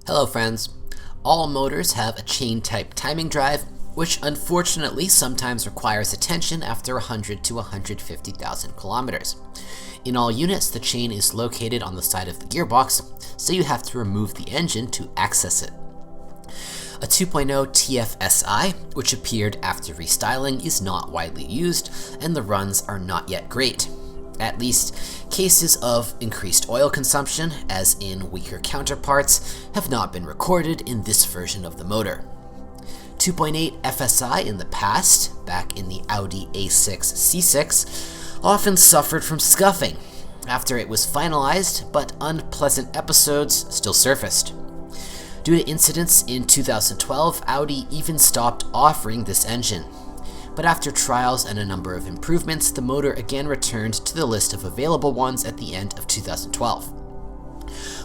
Hello friends. All motors have a chain-type timing drive, which unfortunately sometimes requires attention after 100 to 150,000 kilometers. In all units, the chain is located on the side of the gearbox, so you have to remove the engine to access it. A 2.0 TFSI, which appeared after restyling, is not widely used, and the runs are not yet great. At least, cases of increased oil consumption, as in weaker counterparts, have not been recorded in this version of the motor. 2.8 FSI in the past, back in the Audi A6 C6, often suffered from scuffing after it was finalized, but unpleasant episodes still surfaced. Due to incidents in 2012, Audi even stopped offering this engine. But after trials and a number of improvements, the motor again returned to the list of available ones at the end of 2012.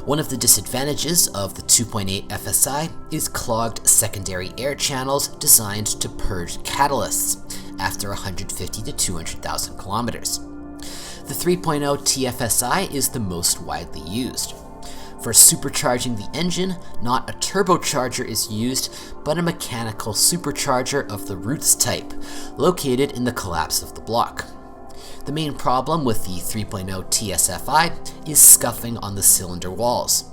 One of the disadvantages of the 2.8 FSI is clogged secondary air channels designed to purge catalysts after 150 to 200,000 kilometers. The 3.0 TFSI is the most widely used. For supercharging the engine, not a turbocharger is used, but a mechanical supercharger of the Roots type, located in the collapse of the block. The main problem with the 3.0 TSFI is scuffing on the cylinder walls.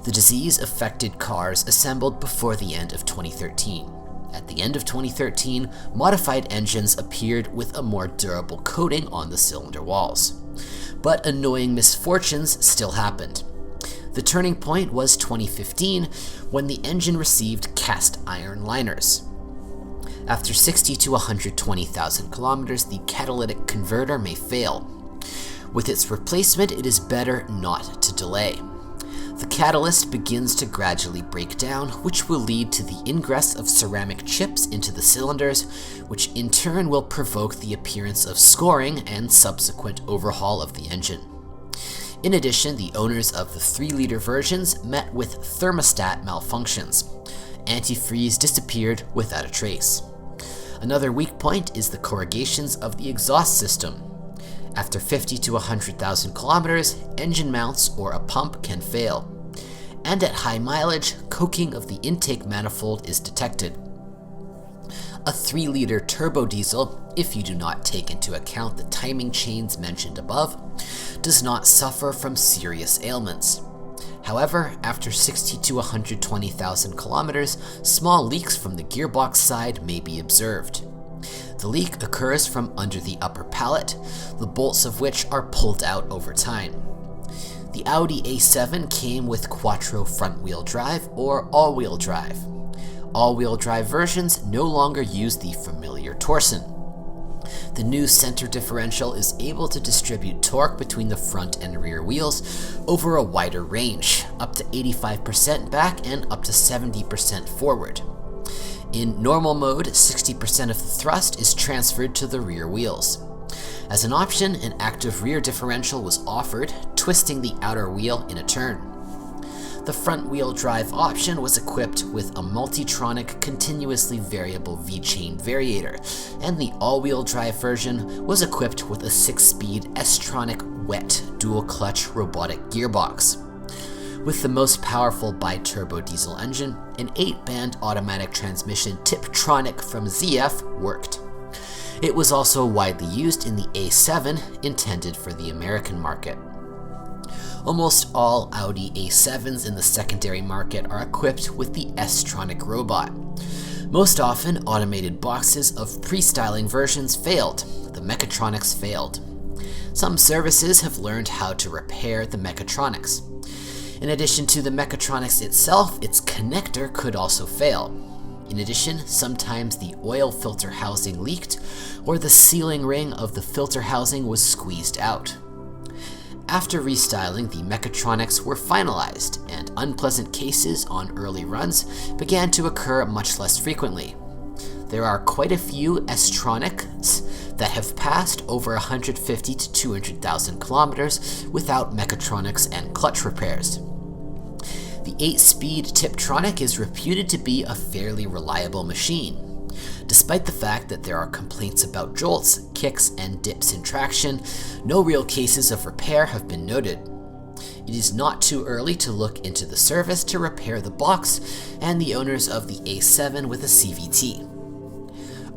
The disease affected cars assembled before the end of 2013. At the end of 2013, modified engines appeared with a more durable coating on the cylinder walls. But annoying misfortunes still happened. The turning point was 2015, when the engine received cast iron liners. After 60 to 120,000 kilometers, the catalytic converter may fail. With its replacement, it is better not to delay. The catalyst begins to gradually break down, which will lead to the ingress of ceramic chips into the cylinders, which in turn will provoke the appearance of scoring and subsequent overhaul of the engine. In addition, the owners of the 3-liter versions met with thermostat malfunctions. Antifreeze disappeared without a trace. Another weak point is the corrugations of the exhaust system. After 50 to 100,000 kilometers, engine mounts or a pump can fail. And at high mileage, coking of the intake manifold is detected. A 3-liter turbo diesel, if you do not take into account the timing chains mentioned above, does not suffer from serious ailments. However, after 60 to 120,000 kilometers, small leaks from the gearbox side may be observed. The leak occurs from under the upper pallet, the bolts of which are pulled out over time. The Audi A7 came with quattro front-wheel drive or all-wheel drive. All-wheel drive versions no longer use the familiar torsion. The new center differential is able to distribute torque between the front and rear wheels over a wider range, up to 85% back and up to 70% forward. In normal mode, 60% of the thrust is transferred to the rear wheels. As an option, an active rear differential was offered, twisting the outer wheel in a turn. The front-wheel drive option was equipped with a Multitronic continuously variable V-chain variator, and the all-wheel drive version was equipped with a 6-speed S-tronic wet dual-clutch robotic gearbox. With the most powerful bi-turbo diesel engine, an 8-band automatic transmission Tiptronic from ZF worked. It was also widely used in the A7, intended for the American market. Almost all Audi A7s in the secondary market are equipped with the S-tronic robot. Most often, automated boxes of pre-styling versions failed. The mechatronics failed. Some services have learned how to repair the mechatronics. In addition to the mechatronics itself, its connector could also fail. In addition, sometimes the oil filter housing leaked, or the sealing ring of the filter housing was squeezed out. After restyling, the mechatronics were finalized, and unpleasant cases on early runs began to occur much less frequently. There are quite a few S-tronics that have passed over 150 to 200,000 kilometers without mechatronics and clutch repairs. The 8-speed Tiptronic is reputed to be a fairly reliable machine. Despite the fact that there are complaints about jolts, kicks, and dips in traction, no real cases of repair have been noted. It is not too early to look into the service to repair the box and the owners of the A7 with a CVT.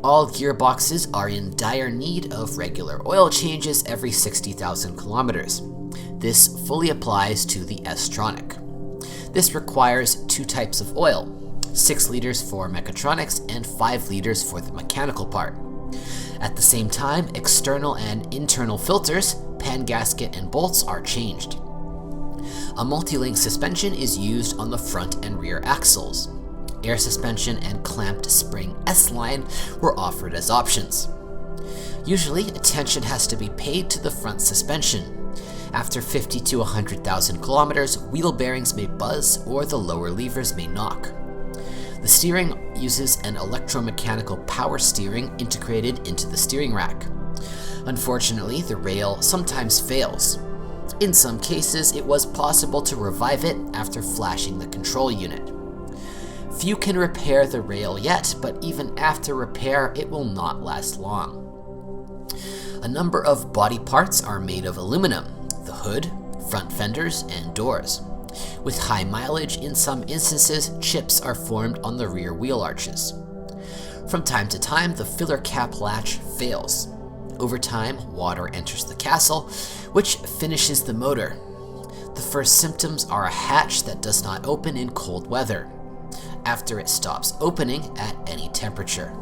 All gearboxes are in dire need of regular oil changes every 60,000 kilometers. This fully applies to the S-Tronic. This requires 2 types of oil, 6 liters for mechatronics and 5 liters for the mechanical part. At the same time, external and internal filters, pan gasket and bolts are changed. A multi-link suspension is used on the front and rear axles. Air suspension and clamped spring S-line were offered as options. Usually, attention has to be paid to the front suspension. After 50 to 100,000 kilometers, wheel bearings may buzz or the lower levers may knock. The steering uses an electromechanical power steering integrated into the steering rack. Unfortunately, the rail sometimes fails. In some cases, it was possible to revive it after flashing the control unit. Few can repair the rail yet, but even after repair, it will not last long. A number of body parts are made of aluminum, the hood, front fenders, and doors. With high mileage, in some instances, chips are formed on the rear wheel arches. From time to time, the filler cap latch fails. Over time, water enters the castle, which finishes the motor. The first symptoms are a hatch that does not open in cold weather, after it stops opening at any temperature.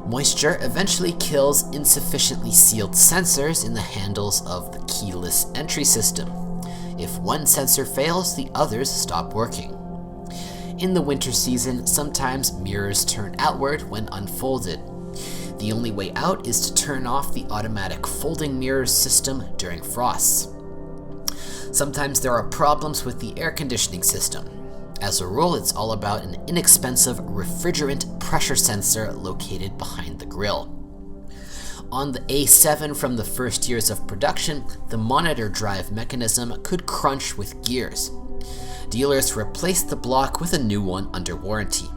Moisture eventually kills insufficiently sealed sensors in the handles of the keyless entry system. If one sensor fails, the others stop working. In the winter season, sometimes mirrors turn outward when unfolded. The only way out is to turn off the automatic folding mirrors system during frosts. Sometimes there are problems with the air conditioning system. As a rule, it's all about an inexpensive refrigerant pressure sensor located behind the grille. On the A7 from the first years of production, the monitor drive mechanism could crunch with gears. Dealers replaced the block with a new one under warranty.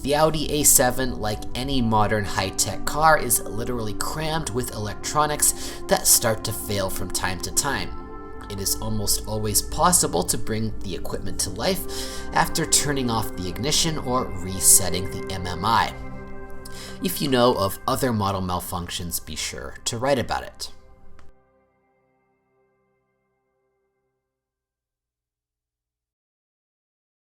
The Audi A7, like any modern high-tech car, is literally crammed with electronics that start to fail from time to time. It is almost always possible to bring the equipment to life after turning off the ignition or resetting the MMI. If you know of other model malfunctions, be sure to write about it.